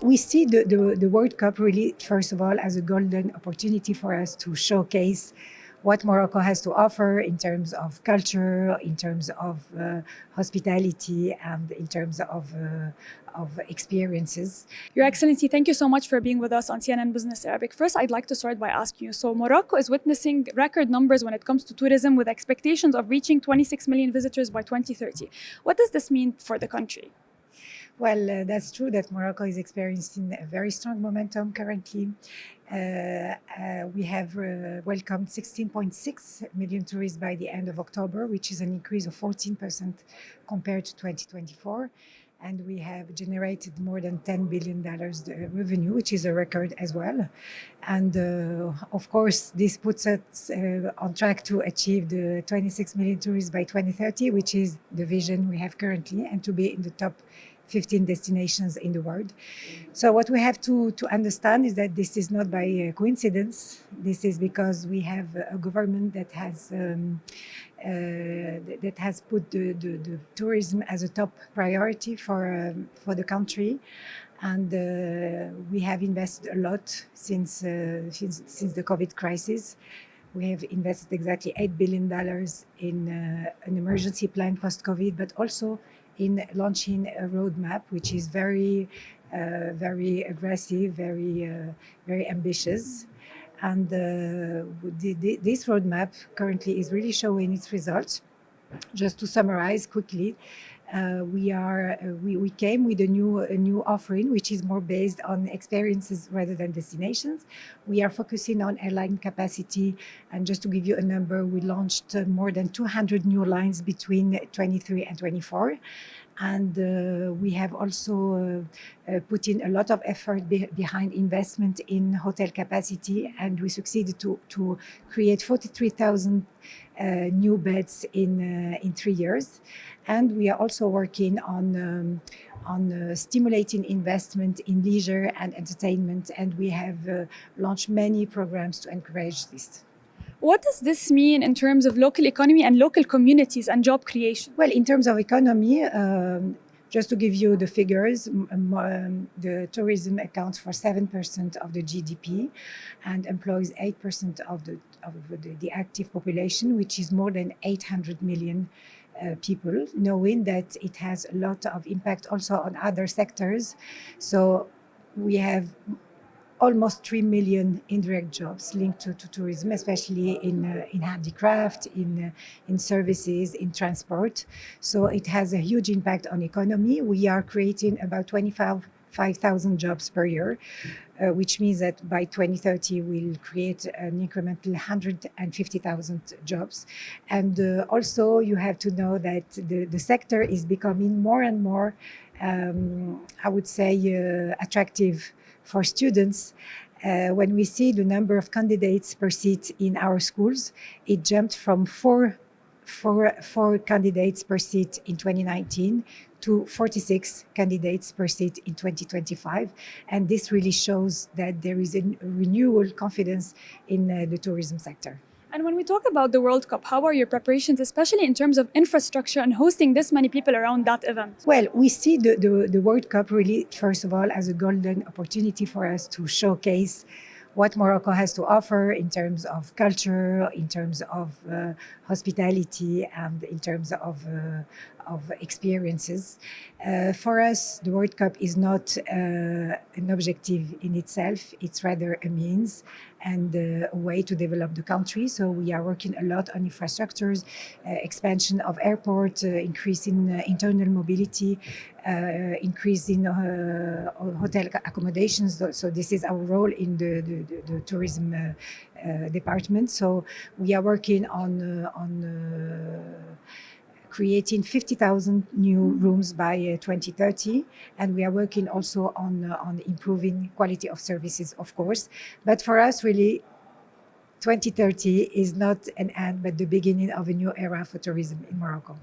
We see the World Cup really, first of all, as a golden opportunity for us to showcase what Morocco has to offer in terms of culture, in terms of hospitality, and in terms of experiences. Your Excellency, thank you so much for being with us on CNN Business Arabic. First, I'd like to start by asking you, so Morocco is witnessing record numbers when it comes to tourism, with expectations of reaching 26 million visitors by 2030. What does this mean for the country? Well, that's true that Morocco is experiencing a very strong momentum currently. We have welcomed 16.6 million tourists by the end of October, which is an increase of 14% compared to 2024. And we have generated more than $10 billion revenue, which is a record as well. And of course, this puts us on track to achieve the 26 million tourists by 2030, which is the vision we have currently, and to be in the top 15 destinations in the world. So what we have to understand is that this is not by coincidence. This is because we have a government that has put the tourism as a top priority for the country. And we have invested a lot since the COVID crisis. We have invested exactly $8 billion in an emergency plan post-COVID, but also in launching a roadmap, which is very aggressive, very ambitious. And this roadmap currently is really showing its results. Just to summarize quickly, we came with a new offering, which is more based on experiences rather than destinations. We are focusing on airline capacity, and just to give you a number, we launched more than 200 new lines between 23 and 24. And we have also put in a lot of effort behind investment in hotel capacity, and we succeeded to create 43,000 new beds in 3 years. And we are also working on stimulating investment in leisure and entertainment, and we have launched many programs to encourage this. What does this mean in terms of local economy and local communities and job creation? Well, in terms of economy, just to give you the figures, the tourism accounts for 7% of the GDP and employs 8% of the active population, which is more than 800 million people, knowing that it has a lot of impact also on other sectors. So we have almost 3 million indirect jobs linked to tourism, especially in handicraft, in services, in transport. So it has a huge impact on economy. We are creating about 25,000 jobs per year, which means that by 2030 we'll create an incremental 150,000 jobs. And also you have to know that the sector is becoming more and more, I would say, attractive for students. When we see the number of candidates per seat in our schools, it jumped from four candidates per seat in 2019 to 46 candidates per seat in 2025. And this really shows that there is a renewal confidence in the tourism sector. And when we talk about the World Cup, how are your preparations, especially in terms of infrastructure and hosting this many people around that event? Well, we see the World Cup really, first of all, as a golden opportunity for us to showcase what Morocco has to offer in terms of culture, in terms of hospitality, and in terms of experiences. For us, the World Cup is not an objective in itself. It's rather a means and a way to develop the country. So we are working a lot on infrastructures, expansion of airports, increasing internal mobility, increasing hotel accommodations. So this is our role in the tourism department. So we are working on creating 50,000 new rooms by 2030. And we are working also on improving quality of services, of course. But for us, really, 2030 is not an end, but the beginning of a new era for tourism in Morocco.